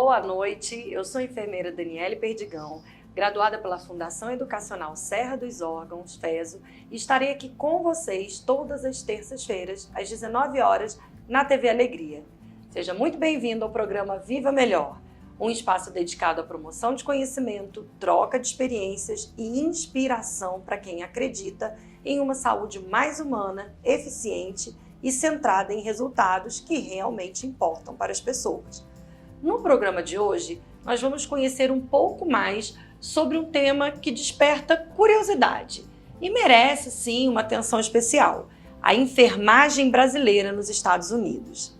boa noite. Eu sou a enfermeira Daniele Perdigão, graduada pela Fundação Educacional Serra dos Órgãos, FESO, e estarei aqui com vocês todas as terças-feiras, às 19 horas, na TV Alegria. Seja muito bem-vindo ao programa Viva Melhor, um espaço dedicado à promoção de conhecimento, troca de experiências e inspiração para quem acredita em uma saúde mais humana, eficiente e centrada em resultados que realmente importam para as pessoas. No programa de hoje, nós vamos conhecer um pouco mais sobre um tema que desperta curiosidade e merece, sim, uma atenção especial: a enfermagem brasileira nos Estados Unidos.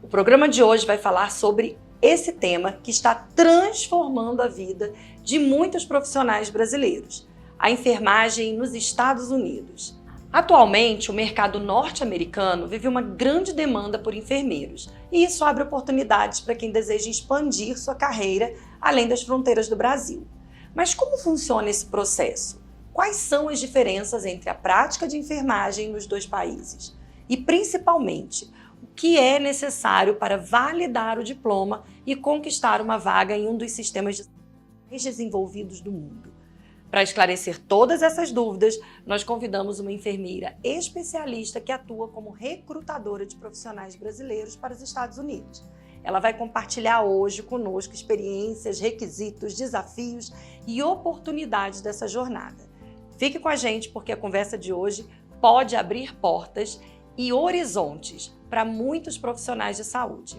O programa de hoje vai falar sobre esse tema que está transformando a vida de muitos profissionais brasileiros: a enfermagem nos Estados Unidos. Atualmente, o mercado norte-americano vive uma grande demanda por enfermeiros, e isso abre oportunidades para quem deseja expandir sua carreira além das fronteiras do Brasil. Mas como funciona esse processo? Quais são as diferenças entre a prática de enfermagem nos dois países? E, principalmente, o que é necessário para validar o diploma e conquistar uma vaga em um dos sistemas mais desenvolvidos do mundo? Para esclarecer todas essas dúvidas, nós convidamos uma enfermeira especialista que atua como recrutadora de profissionais brasileiros para os Estados Unidos. Ela vai compartilhar hoje conosco experiências, requisitos, desafios e oportunidades dessa jornada. Fique com a gente, porque a conversa de hoje pode abrir portas e horizontes para muitos profissionais de saúde.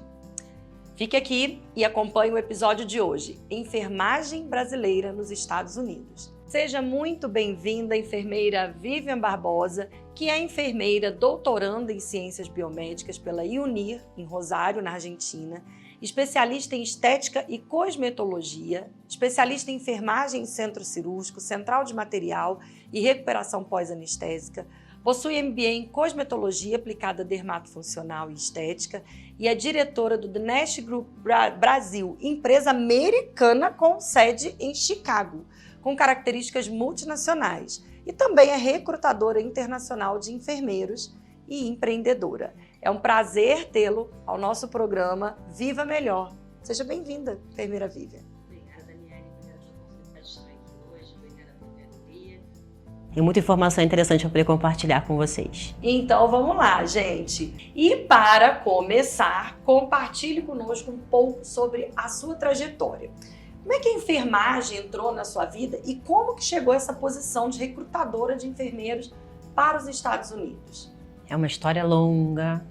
Fique aqui e acompanhe o episódio de hoje: Enfermagem Brasileira nos Estados Unidos. Seja muito bem-vinda, enfermeira Vivian Barbosa, que é enfermeira doutoranda em Ciências Biomédicas pela UNIR, em Rosário, na Argentina, especialista em Estética e Cosmetologia, especialista em Enfermagem em Centro Cirúrgico, Central de Material e Recuperação Pós-Anestésica, possui MBA em Cosmetologia aplicada a Dermatofuncional e Estética e é diretora do The Nest Group Brasil, empresa americana com sede em Chicago, com características multinacionais, e também é recrutadora internacional de enfermeiros e empreendedora. É um prazer tê-lo ao nosso programa Viva Melhor. Seja bem-vinda, enfermeira Vivian. Obrigada, Daniele. Obrigada pela oportunidade de estar aqui hoje. Obrigada pela alegria. Tem muita informação interessante para poder compartilhar com vocês. Então vamos lá, gente. E para começar, compartilhe conosco um pouco sobre a sua trajetória. Como é que a enfermagem entrou na sua vida e como que chegou a essa posição de recrutadora de enfermeiros para os Estados Unidos? É uma história longa.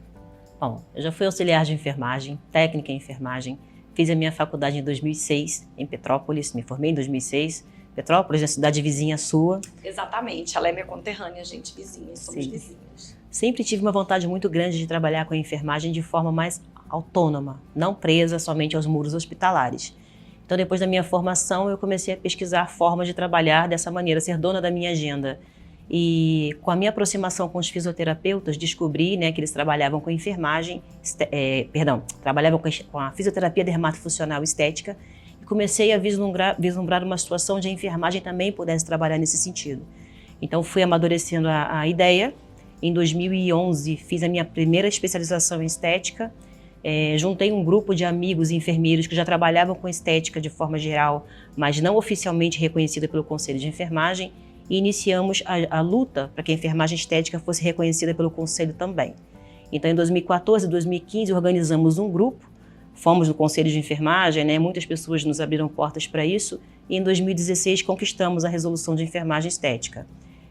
Bom, eu já fui auxiliar de enfermagem, técnica em enfermagem, fiz a minha faculdade em 2006, em Petrópolis, me formei em 2006. Petrópolis é a cidade vizinha sua. Exatamente, ela é minha conterrânea, gente, vizinha, somos vizinhos. Sempre tive uma vontade muito grande de trabalhar com a enfermagem de forma mais autônoma, não presa somente aos muros hospitalares. Então, depois da minha formação, eu comecei a pesquisar formas de trabalhar dessa maneira, ser dona da minha agenda. E com a minha aproximação com os fisioterapeutas, descobri, que eles trabalhavam com enfermagem, trabalhavam com a fisioterapia dermatofuncional estética, e comecei a vislumbrar uma situação onde a enfermagem também pudesse trabalhar nesse sentido. Então, fui amadurecendo a ideia. Em 2011, fiz a minha primeira especialização em estética. Juntei um grupo de amigos e enfermeiros que já trabalhavam com estética de forma geral, mas não oficialmente reconhecida pelo Conselho de Enfermagem, e iniciamos a luta para que a enfermagem estética fosse reconhecida pelo Conselho também. Então, em 2014 e 2015, organizamos um grupo, fomos no Conselho de Enfermagem, muitas pessoas nos abriram portas para isso, e em 2016 conquistamos a Resolução de Enfermagem Estética.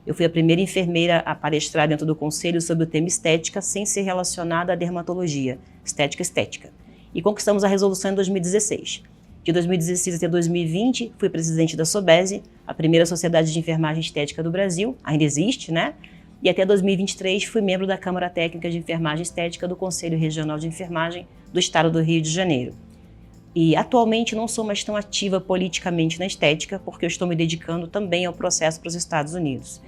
Eu fui a primeira enfermeira a palestrar dentro do Conselho sobre o tema estética sem ser relacionada à dermatologia, estética. E conquistamos a resolução em 2016. De 2016 até 2020, fui presidente da SOBESE, a primeira sociedade de enfermagem estética do Brasil, ainda existe, E até 2023 fui membro da Câmara Técnica de Enfermagem Estética do Conselho Regional de Enfermagem do Estado do Rio de Janeiro. E atualmente não sou mais tão ativa politicamente na estética, porque eu estou me dedicando também ao processo para os Estados Unidos.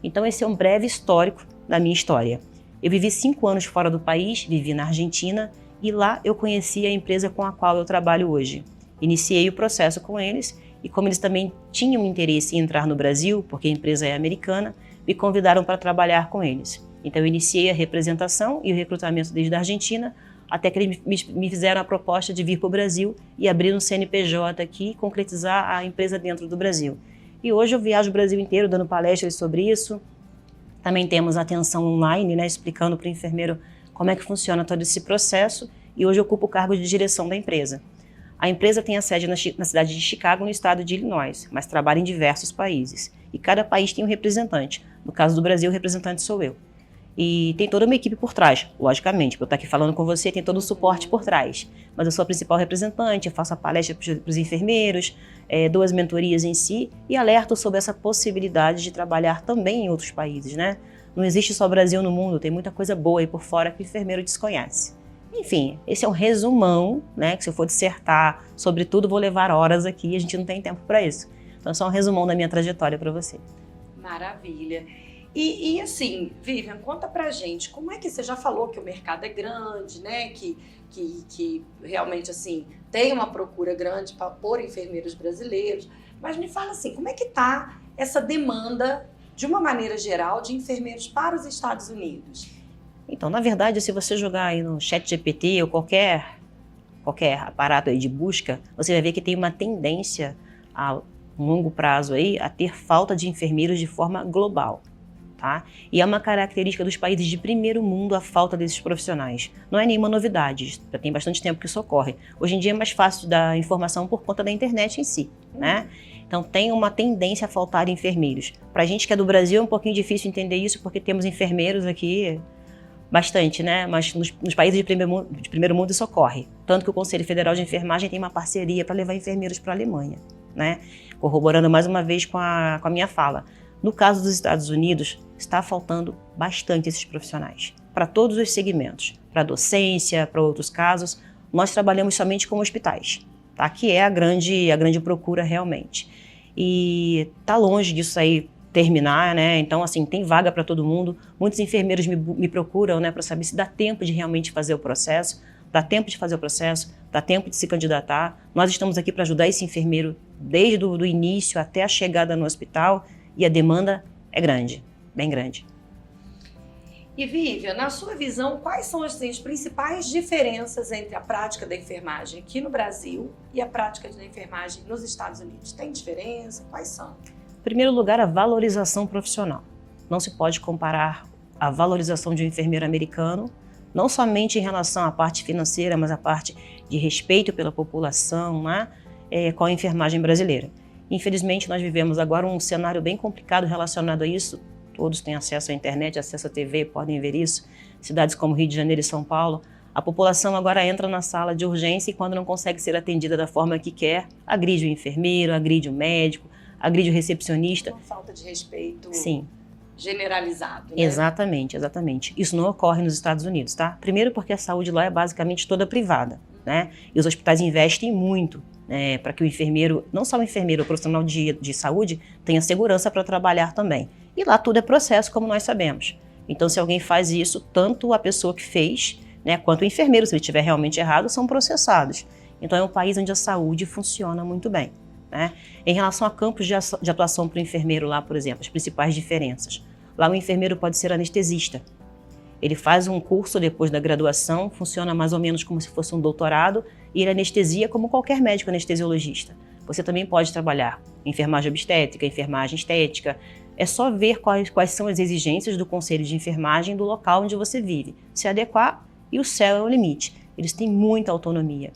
Então esse é um breve histórico da minha história. Eu vivi 5 anos fora do país, vivi na Argentina, e lá eu conheci a empresa com a qual eu trabalho hoje. Iniciei o processo com eles, e como eles também tinham interesse em entrar no Brasil, porque a empresa é americana, me convidaram para trabalhar com eles. Então eu iniciei a representação e o recrutamento desde a Argentina, até que eles me fizeram a proposta de vir para o Brasil e abrir um CNPJ aqui e concretizar a empresa dentro do Brasil. E hoje eu viajo o Brasil inteiro dando palestras sobre isso. Também temos atenção online, né, explicando para o enfermeiro como é que funciona todo esse processo, e hoje eu ocupo o cargo de direção da empresa. A empresa tem a sede na cidade de Chicago, no estado de Illinois, mas trabalha em diversos países. E cada país tem um representante. No caso do Brasil, o representante sou eu. E tem toda uma equipe por trás, logicamente, para eu estar aqui falando com você, tem todo o suporte por trás. Mas eu sou a principal representante, eu faço a palestra para os enfermeiros, dou as mentorias em si e alerto sobre essa possibilidade de trabalhar também em outros países, né? Não existe só Brasil no mundo, tem muita coisa boa aí por fora que o enfermeiro desconhece. Enfim, esse é um resumão, né? Que se eu for dissertar sobre tudo, vou levar horas aqui e a gente não tem tempo para isso. Então, só um resumão da minha trajetória para você. Maravilha. E assim, Vivian, conta pra gente, como é que você já falou que o mercado é grande, né? Que realmente, assim, tem uma procura grande por enfermeiros brasileiros. Mas me fala assim, como é que tá essa demanda, de uma maneira geral, de enfermeiros para os Estados Unidos? Então, na verdade, se você jogar aí no ChatGPT ou qualquer aparato aí de busca, você vai ver que tem uma tendência a longo prazo aí a ter falta de enfermeiros de forma global. Tá? E é uma característica dos países de primeiro mundo a falta desses profissionais. Não é nenhuma novidade, já tem bastante tempo que isso ocorre. Hoje em dia é mais fácil dar informação por conta da internet em si, né? Então tem uma tendência a faltar enfermeiros. Pra gente que é do Brasil é um pouquinho difícil entender isso, porque temos enfermeiros aqui bastante, né? Mas nos países de primeiro mundo isso ocorre. Tanto que o Conselho Federal de Enfermagem tem uma parceria para levar enfermeiros para a Alemanha, né? Corroborando mais uma vez com a minha fala. No caso dos Estados Unidos, está faltando bastante esses profissionais, para todos os segmentos, para docência, para outros casos. Nós trabalhamos somente com hospitais, tá? Que é a grande procura realmente. E está longe disso aí terminar, né? Então, assim, tem vaga para todo mundo. Muitos enfermeiros me procuram, né, para saber se dá tempo de realmente fazer o processo. Dá tempo de fazer o processo, dá tempo de se candidatar. Nós estamos aqui para ajudar esse enfermeiro desde o início até a chegada no hospital. E a demanda é grande, bem grande. E Vivian, na sua visão, quais são as principais diferenças entre a prática da enfermagem aqui no Brasil e a prática da enfermagem nos Estados Unidos? Tem diferença? Quais são? Em primeiro lugar, a valorização profissional. Não se pode comparar a valorização de um enfermeiro americano, não somente em relação à parte financeira, mas à parte de respeito pela população, né, com a enfermagem brasileira. Infelizmente, nós vivemos agora um cenário bem complicado relacionado a isso. Todos têm acesso à internet, acesso à TV, podem ver isso. Cidades como Rio de Janeiro e São Paulo, a população agora entra na sala de urgência e quando não consegue ser atendida da forma que quer, agride o enfermeiro, agride o médico, agride o recepcionista. Uma falta de respeito. Sim. Generalizado, né? Exatamente, exatamente. Isso não ocorre nos Estados Unidos, tá? Primeiro porque a saúde lá é basicamente toda privada, né? E os hospitais investem muito para que o enfermeiro, não só o enfermeiro, o profissional de saúde, tenha segurança para trabalhar também. E lá tudo é processo, como nós sabemos. Então, se alguém faz isso, tanto a pessoa que fez, né, quanto o enfermeiro, se ele estiver realmente errado, são processados. Então, é um país onde a saúde funciona muito bem, né? Em relação a campos de atuação para o enfermeiro lá, por exemplo, as principais diferenças. Lá o enfermeiro pode ser anestesista. Ele faz um curso depois da graduação, funciona mais ou menos como se fosse um doutorado, e ele anestesia como qualquer médico anestesiologista. Você também pode trabalhar enfermagem obstétrica, enfermagem estética. É só ver quais são as exigências do conselho de enfermagem do local onde você vive. Se adequar e o céu é o limite. Eles têm muita autonomia.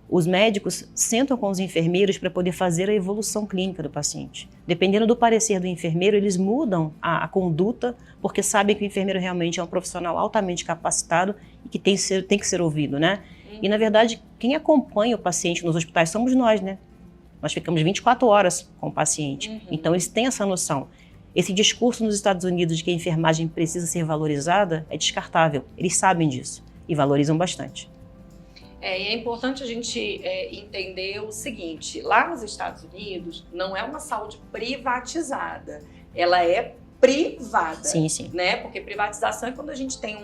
Os médicos sentam com os enfermeiros para poder fazer a evolução clínica do paciente. Dependendo do parecer do enfermeiro, eles mudam a conduta, porque sabem que o enfermeiro realmente é um profissional altamente capacitado e que tem que ser ouvido, né? E, na verdade, quem acompanha o paciente nos hospitais somos nós, né? Nós ficamos 24 horas com o paciente. Então, eles têm essa noção. Esse discurso nos Estados Unidos de que a enfermagem precisa ser valorizada é descartável. Eles sabem disso e valorizam bastante. E é importante a gente entender o seguinte, lá nos Estados Unidos não é uma saúde privatizada, ela é privada. Sim, sim. Né? Porque privatização é quando a gente tem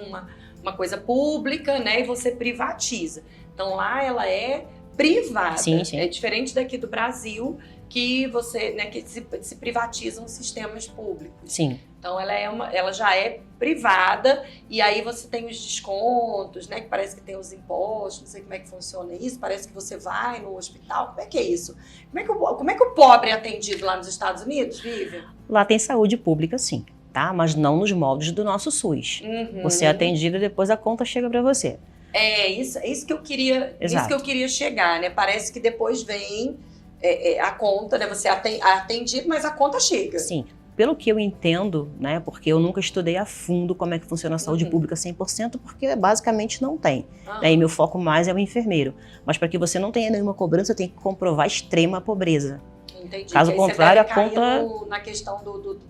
uma coisa pública, né, e você privatiza. Então lá ela é privada. Sim, sim. É diferente daqui do Brasil, que você, né, que se privatizam os sistemas públicos. Sim. Então ela já é privada e aí você tem os descontos, né? Que parece que tem os impostos, não sei como é que funciona isso. Parece que você vai no hospital. Como é que é isso? Como é que o pobre é atendido lá nos Estados Unidos, Vivian? Lá tem saúde pública, sim, tá? Mas não nos moldes do nosso SUS. Você é atendida e depois a conta chega para você. Isso que eu queria chegar, né? Parece que depois vem a conta, né? Você é atendido, mas a conta chega. Sim. Pelo que eu entendo, né, porque eu nunca estudei a fundo como é que funciona a saúde pública 100%, porque basicamente não tem. Né, e meu foco mais é o enfermeiro. Mas para que você não tenha nenhuma cobrança, você tem que comprovar extrema pobreza. Entendi. Caso contrário, a conta... na questão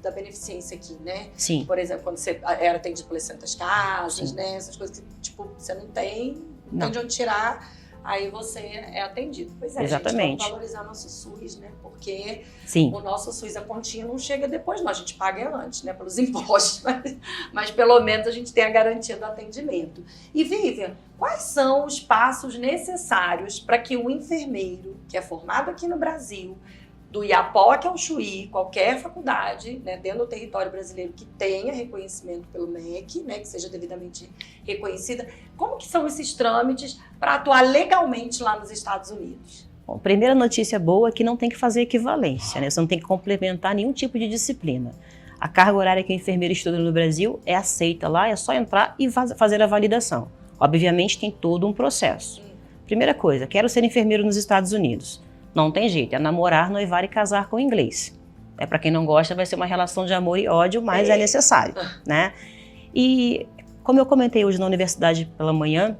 da beneficência aqui, né? Sim. Por exemplo, quando você era atendido pelas Santas Casas, né? Essas coisas que, tipo, você não tem de onde tirar... Aí você é atendido. Pois é, exatamente. Gente, vamos valorizar nosso SUS, né? Porque Sim. o nosso SUS, a continha não chega depois, não. A gente paga antes, né? Pelos impostos. Mas pelo menos a gente tem a garantia do atendimento. E, Vivian, quais são os passos necessários para que um enfermeiro, que é formado aqui no Brasil, do Iapoque ao Chuí, qualquer faculdade, né, dentro do território brasileiro que tenha reconhecimento pelo MEC, né, que seja devidamente reconhecida, como que são esses trâmites para atuar legalmente lá nos Estados Unidos? Bom, primeira notícia boa é que não tem que fazer equivalência, né? Você não tem que complementar nenhum tipo de disciplina. A carga horária que o enfermeiro estuda no Brasil é aceita lá, é só entrar e fazer a validação. Obviamente tem todo um processo. Primeira coisa, quero ser enfermeiro nos Estados Unidos. Não tem jeito, é namorar, noivar e casar com inglês. Para quem não gosta, vai ser uma relação de amor e ódio, mas é necessário, né? E como eu comentei hoje na universidade pela manhã,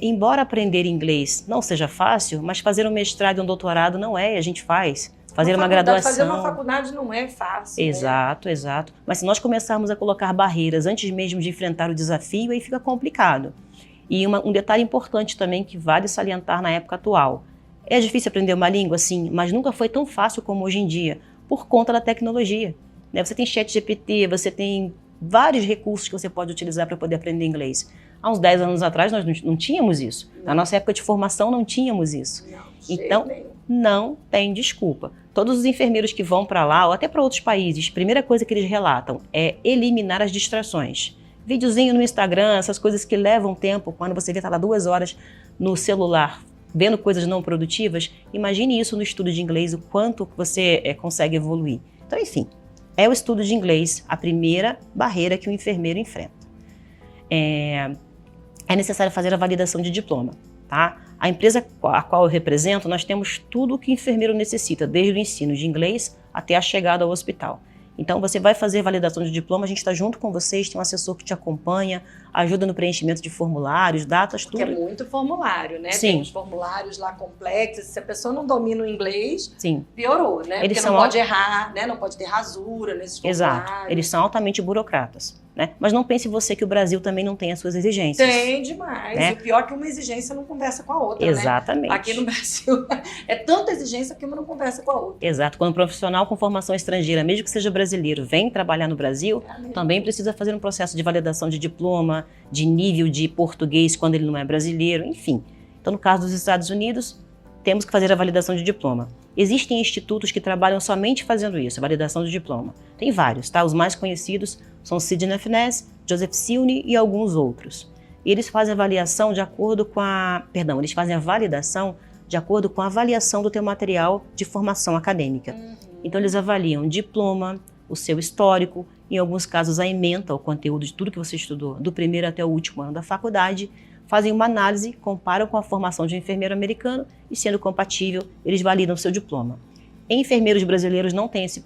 embora aprender inglês não seja fácil, mas fazer um mestrado e um doutorado não é, a gente faz. Fazer uma graduação... Fazer uma faculdade não é fácil. Exato, né? Exato. Mas se nós começarmos a colocar barreiras antes mesmo de enfrentar o desafio, aí fica complicado. E um detalhe importante também que vale salientar na época atual. É difícil aprender uma língua, sim, mas nunca foi tão fácil como hoje em dia, por conta da tecnologia. Né? Você tem ChatGPT, você tem vários recursos que você pode utilizar para poder aprender inglês. Há uns 10 anos atrás nós não tínhamos isso. Na nossa época de formação não tínhamos isso. Então, não tem desculpa. Todos os enfermeiros que vão para lá, ou até para outros países, a primeira coisa que eles relatam é eliminar as distrações. Videozinho no Instagram, essas coisas que levam tempo, quando você vê tá lá 2 horas no celular, vendo coisas não produtivas, imagine isso no estudo de inglês, o quanto você consegue evoluir. Então, enfim, é o estudo de inglês a primeira barreira que o enfermeiro enfrenta. É necessário fazer a validação de diploma, tá? A empresa a qual eu represento, nós temos tudo o que o enfermeiro necessita, desde o ensino de inglês até a chegada ao hospital. Então, você vai fazer validação de diploma, a gente está junto com vocês, tem um assessor que te acompanha, ajuda no preenchimento de formulários, datas, tudo. Porque é muito formulário, né? Sim. Tem uns formulários lá complexos, se a pessoa não domina o inglês, sim, piorou, né? Eles porque não pode errar, né? Não pode ter rasura nesses formulários. Exato, eles são altamente burocratas. Né? Mas não pense você que o Brasil também não tem as suas exigências. Tem demais. Né? E o pior é que uma exigência não conversa com a outra, exatamente. Né? Aqui no Brasil é tanta exigência que uma não conversa com a outra. Exato. Quando um profissional com formação estrangeira, mesmo que seja brasileiro, vem trabalhar no Brasil, também precisa fazer um processo de validação de diploma, de nível de português quando ele não é brasileiro, enfim. Então, no caso dos Estados Unidos, temos que fazer a validação de diploma. Existem institutos que trabalham somente fazendo isso, a validação de diploma. Tem vários, tá? Os mais conhecidos são Sidney Finesse, Joseph Silney e alguns outros. E eles fazem a avaliação de acordo com eles fazem a validação de acordo com a avaliação do teu material de formação acadêmica. Então, eles avaliam diploma, o seu histórico, em alguns casos a ementa, o conteúdo de tudo que você estudou, do primeiro até o último ano da faculdade, fazem uma análise, comparam com a formação de um enfermeiro americano e, sendo compatível, eles validam o seu diploma. Enfermeiros brasileiros não têm esse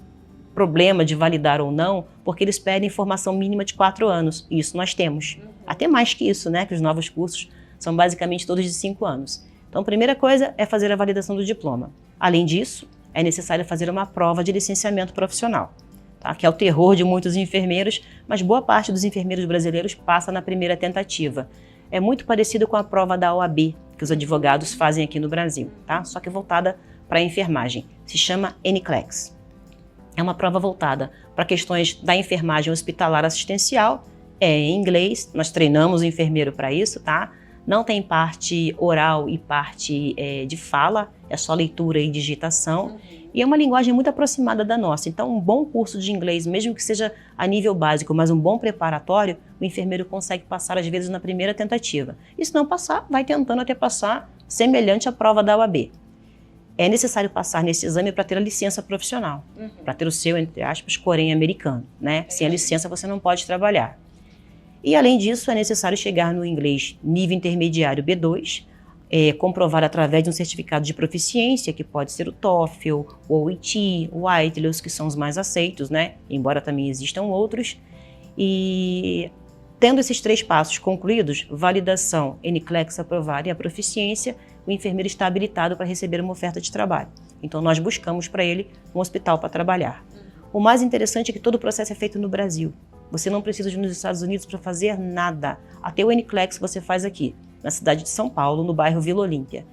problema de validar ou não, porque eles pedem formação mínima de 4 anos, e isso nós temos. Até mais que isso, né? Que os novos cursos são basicamente todos de 5 anos. Então, a primeira coisa é fazer a validação do diploma. Além disso, é necessário fazer uma prova de licenciamento profissional, tá? Que é o terror de muitos enfermeiros, mas boa parte dos enfermeiros brasileiros passa na primeira tentativa. É muito parecido com a prova da OAB, que os advogados fazem aqui no Brasil, tá? Só que voltada para a enfermagem. Se chama NCLEX. É uma prova voltada para questões da enfermagem hospitalar assistencial, é em inglês, nós treinamos o enfermeiro para isso, tá? Não tem parte oral e parte de fala, é só leitura e digitação. E é uma linguagem muito aproximada da nossa. Então, um bom curso de inglês, mesmo que seja a nível básico, mas um bom preparatório, o enfermeiro consegue passar, às vezes, na primeira tentativa. E se não passar, vai tentando até passar, semelhante à prova da UAB. É necessário passar nesse exame para ter a licença profissional, para ter o seu, entre aspas, Corém americano, né? Sem a licença, você não pode trabalhar. E, além disso, é necessário chegar no inglês nível intermediário B2, comprovado através de um certificado de proficiência, que pode ser o TOEFL, o OET, o IELTS, que são os mais aceitos, né? Embora também existam outros. E tendo esses 3 passos concluídos, validação, NCLEX aprovada e a proficiência, o enfermeiro está habilitado para receber uma oferta de trabalho. Então, nós buscamos para ele um hospital para trabalhar. O mais interessante é que todo o processo é feito no Brasil. Você não precisa de ir nos Estados Unidos para fazer nada. Até o NCLEX você faz aqui, na cidade de São Paulo, no bairro Vila Olímpia.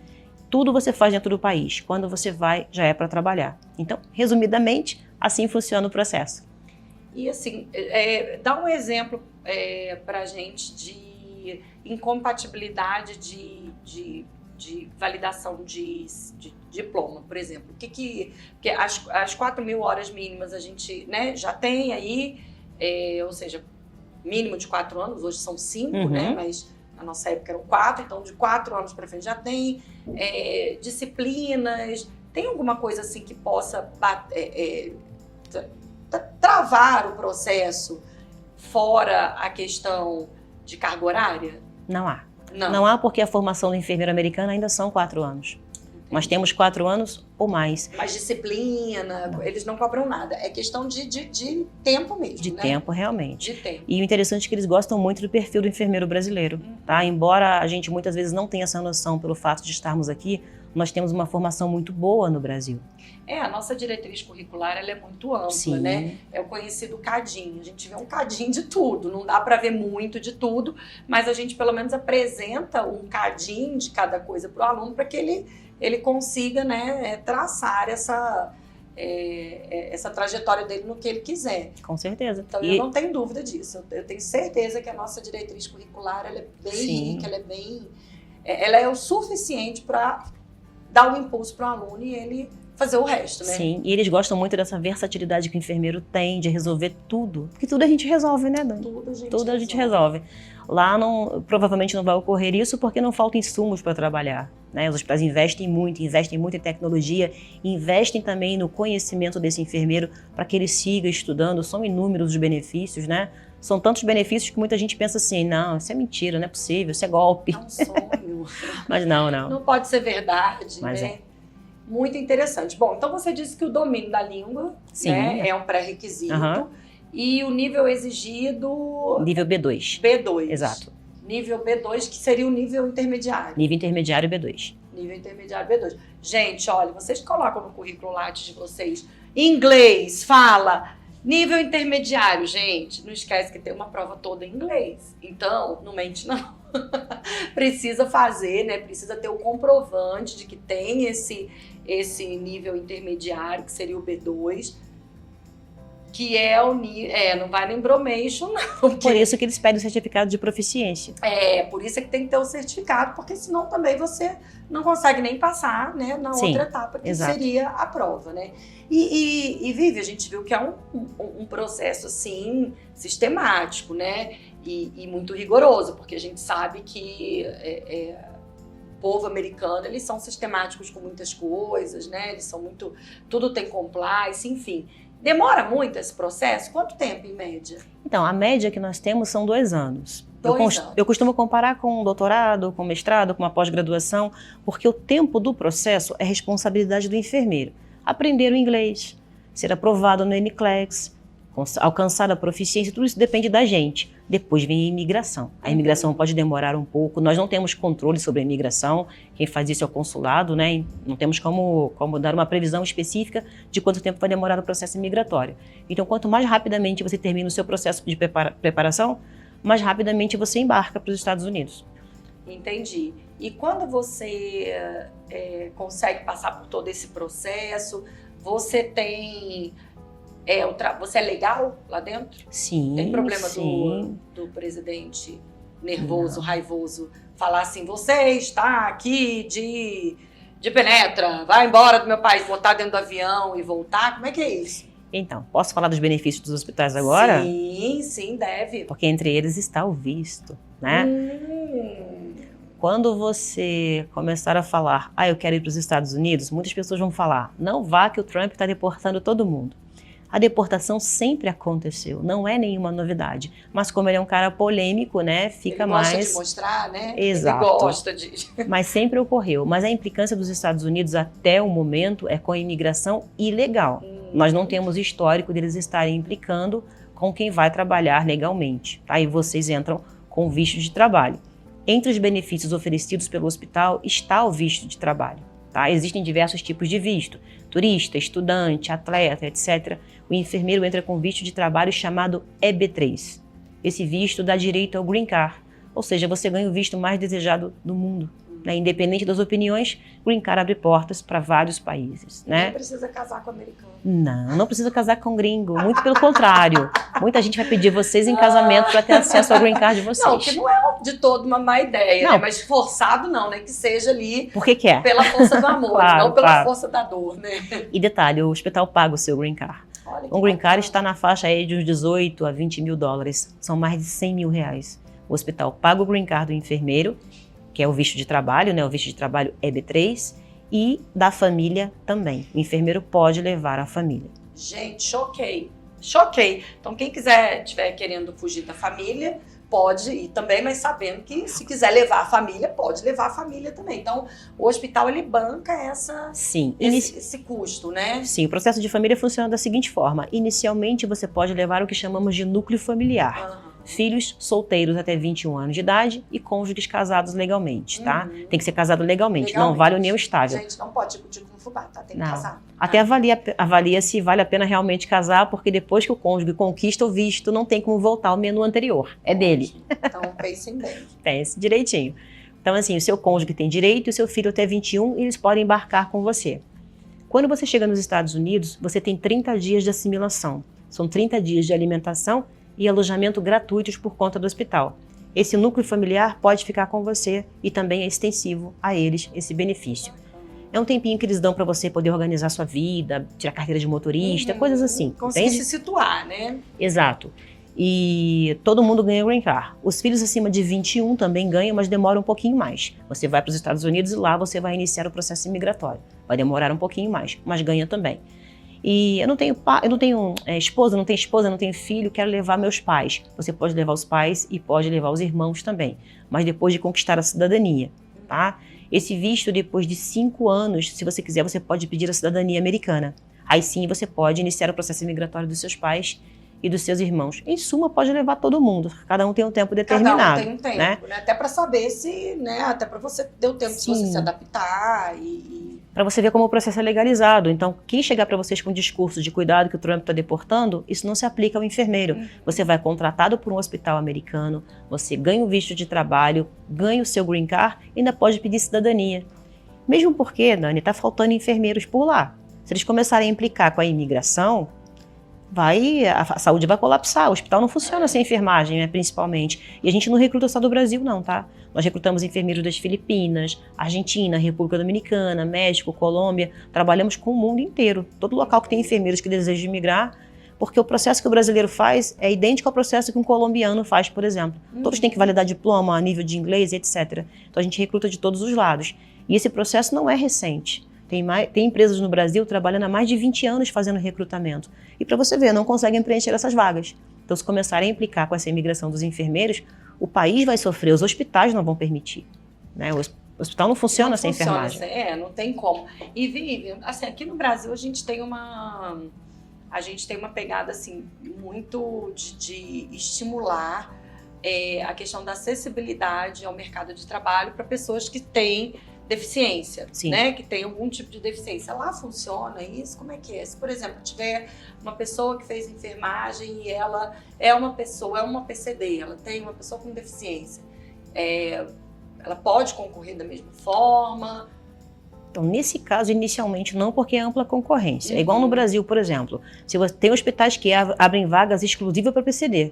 Tudo você faz dentro do país. Quando você vai, já é para trabalhar. Então, resumidamente, assim funciona o processo. E assim, dá um exemplo para a gente de incompatibilidade de validação de diploma, por exemplo. Porque as 4.000 horas mínimas a gente, né, já tem aí, ou seja, mínimo de 4 anos, hoje são 5, né, mas na nossa época eram 4, então de 4 anos para frente já tem disciplinas. Tem alguma coisa assim que possa travar o processo fora a questão de carga horária? Não há. Não há, porque a formação do enfermeiro americano ainda são 4 anos. Mas temos 4 anos ou mais. Mas disciplina, eles não cobram nada. É questão de tempo mesmo, de né? tempo, realmente. De tempo. E o interessante é que eles gostam muito do perfil do enfermeiro brasileiro, tá? Embora a gente muitas vezes não tenha essa noção pelo fato de estarmos aqui, nós temos uma formação muito boa no Brasil. A nossa diretriz curricular, ela é muito ampla, Sim. né? É o conhecido cadinho. A gente vê um cadinho de tudo. Não dá para ver muito de tudo, mas a gente pelo menos apresenta um cadinho de cada coisa para o aluno para que ele consiga, né, traçar essa trajetória dele no que ele quiser. Com certeza. Então, eu não tenho dúvida disso. Eu tenho certeza que a nossa diretriz curricular, ela é bem Sim. rica, ela é o suficiente para dar um impulso para o aluno e ele fazer o resto, né? Sim, e eles gostam muito dessa versatilidade que o enfermeiro tem de resolver tudo. Porque tudo a gente resolve, né, Dani? Tudo a gente resolve. Lá provavelmente não vai ocorrer isso porque não faltam insumos para trabalhar, né? Os hospitais investem muito em tecnologia, investem também no conhecimento desse enfermeiro para que ele siga estudando. São inúmeros os benefícios, né? São tantos benefícios que muita gente pensa assim, não, isso é mentira, não é possível, isso é golpe. É um sonho. Mas não. Não pode ser verdade, Mas né? Muito interessante. Bom, então você disse que o domínio da língua, né, é um pré-requisito. E o nível exigido... Nível B2. B2. Exato. Nível B2, que seria o nível intermediário. Nível intermediário B2. Nível intermediário B2. Gente, olha, vocês colocam no currículo Lattes de vocês inglês, fala, nível intermediário. Gente, não esquece que tem uma prova toda em inglês. Então, não mente não. Precisa fazer, né? Precisa ter o comprovante de que tem esse nível intermediário, que seria o B2, que é o nível... não vai no embromation, não. Por isso que eles pedem o certificado de proficiência. Por isso é que tem que ter o certificado, porque senão também você não consegue nem passar, né, na outra etapa, que seria a prova, né? E Vivi, a gente viu que é um processo, assim, sistemático, né? E muito rigoroso, porque a gente sabe que o povo americano, eles são sistemáticos com muitas coisas, né? Eles são muito... Tudo tem compliance, enfim. Demora muito esse processo? Quanto tempo, em média? Então, a média que nós temos são 2 anos. 2 anos. Eu costumo comparar com um doutorado, com mestrado, com uma pós-graduação, porque o tempo do processo é responsabilidade do enfermeiro. Aprender o inglês, ser aprovado no NCLEX, alcançar a proficiência, tudo isso depende da gente. Depois vem a imigração. A imigração pode demorar um pouco, nós não temos controle sobre a imigração, quem faz isso é o consulado, né? Não temos como dar uma previsão específica de quanto tempo vai demorar o processo migratório. Então, quanto mais rapidamente você termina o seu processo de preparação, mais rapidamente você embarca para os Estados Unidos. Entendi. E quando você consegue passar por todo esse processo, você tem... você é legal lá dentro? Sim. Tem problema do presidente nervoso, raivoso, falar assim, você está aqui de penetra, vai embora do meu país, botar dentro do avião e voltar, como é que é isso? Então, posso falar dos benefícios dos hospitais agora? Sim, deve. Porque entre eles está o visto, né? Quando você começar a falar, eu quero ir para os Estados Unidos, muitas pessoas vão falar, não vá que o Trump está deportando todo mundo. A deportação sempre aconteceu, não é nenhuma novidade. Mas como ele é um cara polêmico, né, fica mais... Ele gosta de mostrar, né? Exato. Ele gosta de... Mas sempre ocorreu. Mas a implicância dos Estados Unidos até o momento é com a imigração ilegal. Nós não temos histórico deles estarem implicando com quem vai trabalhar legalmente. Aí vocês entram com visto de trabalho. Entre os benefícios oferecidos pelo hospital está o visto de trabalho. Tá? Existem diversos tipos de visto. Turista, estudante, atleta, etc. O enfermeiro entra com visto de trabalho chamado EB3. Esse visto dá direito ao Green Card, ou seja, você ganha o visto mais desejado do mundo. Né? Independente das opiniões, Green Card abre portas para vários países. Né? Não precisa casar com americano. Não precisa casar com gringo, muito pelo contrário. Muita gente vai pedir vocês em casamento para ter acesso ao Green Card de vocês. Não, que não é de todo uma má ideia, Não. né? Mas forçado não, né? Que seja ali Por que é? pela força do amor, Claro, não pela claro. força da dor, né? E detalhe, o hospital paga o seu Green Card. Olha que Um Green Card bacana. está na faixa aí de uns 18 a 20 mil dólares. São mais de 100 mil reais. O hospital paga o Green Card do enfermeiro, que é o visto de trabalho, né? O visto de trabalho EB3, e da família também. O enfermeiro pode levar a família. Gente, choquei. Então, quem estiver querendo fugir da família, pode ir também, mas sabendo que se quiser levar a família, pode levar a família também. Então, o hospital, ele banca Sim. esse custo, né? Sim, o processo de família funciona da seguinte forma. Inicialmente, você pode levar o que chamamos de núcleo familiar. Aham. Filhos solteiros até 21 anos de idade e cônjuges casados legalmente, tá? Uhum. Tem que ser casado legalmente, não Legalmente. vale união estável. Gente, não pode discutir com fubá, tá? Tem que Não. casar. Até avalia se vale a pena realmente casar, porque depois que o cônjuge conquista o visto, não tem como voltar ao menu anterior. É dele. Então, pensem bem. Pense direitinho. Então, assim, o seu cônjuge tem direito e o seu filho até 21, e eles podem embarcar com você. Quando você chega nos Estados Unidos, você tem 30 dias de assimilação. São 30 dias de alimentação e alojamento gratuitos por conta do hospital. Esse núcleo familiar pode ficar com você e também é extensivo a eles esse benefício. É um tempinho que eles dão para você poder organizar sua vida, tirar carteira de motorista, coisas assim. Conseguir Entende? se situar, né? Exato. E todo mundo ganha Green Card. Os filhos acima de 21 também ganham, mas demora um pouquinho mais. Você vai para os Estados Unidos e lá você vai iniciar o processo imigratório. Vai demorar um pouquinho mais, mas ganha também. E eu não tenho esposa, não tenho filho, quero levar meus pais. Você pode levar os pais e pode levar os irmãos também, mas depois de conquistar a cidadania, tá? Esse visto, depois de 5 anos, se você quiser, você pode pedir a cidadania americana. Aí sim você pode iniciar o processo imigratório dos seus pais e dos seus irmãos. Em suma, pode levar todo mundo. Cada um tem um tempo determinado. Cada um tem um tempo, né? Até para saber se, né? Até para você ter o tempo de você se adaptar Para você ver como o processo é legalizado. Então, quem chegar para vocês com um discurso de cuidado que o Trump está deportando, isso não se aplica ao enfermeiro. Você vai contratado por um hospital americano, você ganha o visto de trabalho, ganha o seu Green Card e ainda pode pedir cidadania. Mesmo porque, Dani, está faltando enfermeiros por lá. Se eles começarem a implicar com a imigração, a saúde vai colapsar. O hospital não funciona sem enfermagem, né, principalmente. E a gente não recruta só do Brasil, não, tá? Nós recrutamos enfermeiros das Filipinas, Argentina, República Dominicana, México, Colômbia. Trabalhamos com o mundo inteiro. Todo local que tem enfermeiros que desejam migrar, porque o processo que o brasileiro faz é idêntico ao processo que um colombiano faz, por exemplo. Todos têm que validar diploma, nível de inglês, etc. Então a gente recruta de todos os lados. E esse processo não é recente. Tem empresas no Brasil trabalhando há mais de 20 anos fazendo recrutamento. E para você ver, não conseguem preencher essas vagas. Então, se começarem a implicar com essa imigração dos enfermeiros, o país vai sofrer, os hospitais não vão permitir. Né? O hospital não funciona sem enfermagem. Não tem como. E, Vivi, assim, aqui no Brasil a gente tem uma pegada assim, muito de estimular a questão da acessibilidade ao mercado de trabalho para pessoas que têm deficiência, né? Que tem algum tipo de deficiência. Lá funciona isso? Como é que é? Se, por exemplo, tiver uma pessoa que fez enfermagem e ela é uma PCD, ela tem uma pessoa com deficiência, ela pode concorrer da mesma forma? Então, nesse caso, inicialmente não, porque é ampla concorrência. É igual no Brasil, por exemplo. Se você tem hospitais que abrem vagas exclusivas para PCD.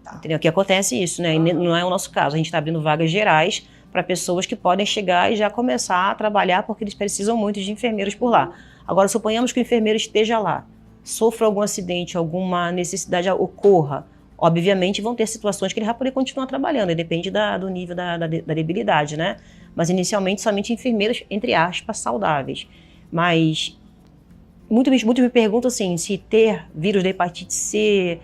Tá. Entendeu? Que acontece isso, né? E não é o nosso caso. A gente está abrindo vagas gerais para pessoas que podem chegar e já começar a trabalhar porque eles precisam muito de enfermeiros por lá. Agora, suponhamos que o enfermeiro esteja lá, sofra algum acidente, alguma necessidade ocorra. Obviamente vão ter situações que ele vai poder continuar trabalhando, e depende do nível da debilidade, né? Mas inicialmente somente enfermeiros, entre aspas, saudáveis. Mas muitos me perguntam assim, se ter vírus da hepatite C,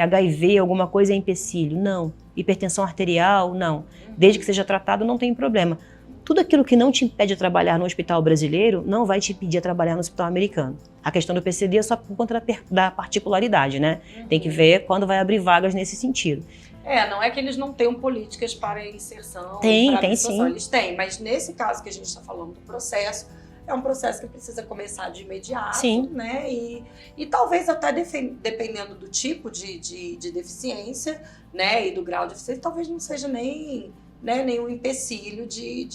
HIV, alguma coisa é empecilho. Não. Hipertensão arterial, não. Desde que seja tratado, não tem problema. Tudo aquilo que não te impede de trabalhar no hospital brasileiro não vai te impedir de trabalhar no hospital americano. A questão do PCD é só por conta da particularidade, né? Tem que ver quando vai abrir vagas nesse sentido. Não é que eles não tenham políticas para inserção. Tem sim. sim. Eles têm, mas nesse caso que a gente está falando do processo, é um processo que precisa começar de imediato, sim, né? E talvez até dependendo do tipo de deficiência, né? E do grau de deficiência, talvez não seja nenhum empecilho de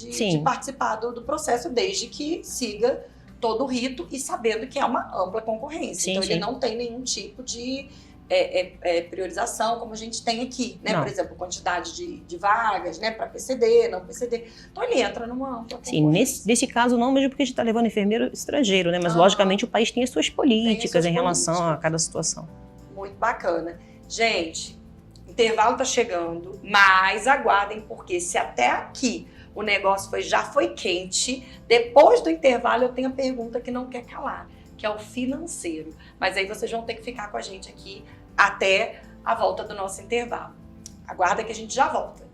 participar do processo, desde que siga todo o rito e sabendo que é uma ampla concorrência. Sim, então, sim. ele não tem nenhum tipo de priorização, como a gente tem aqui, né? Não. Por exemplo, quantidade de vagas, né? Para PCD, não PCD. Então, ele entra numa ampla concorrência. Sim, nesse caso não, mesmo porque a gente está levando enfermeiro estrangeiro, né? Mas, logicamente, o país tem as suas políticas em relação a cada situação. Muito bacana. Gente, intervalo está chegando, mas aguardem, porque se até aqui o negócio já foi quente, depois do intervalo eu tenho a pergunta que não quer calar, que é o financeiro. Mas aí vocês vão ter que ficar com a gente aqui até a volta do nosso intervalo. Aguarda que a gente já volta.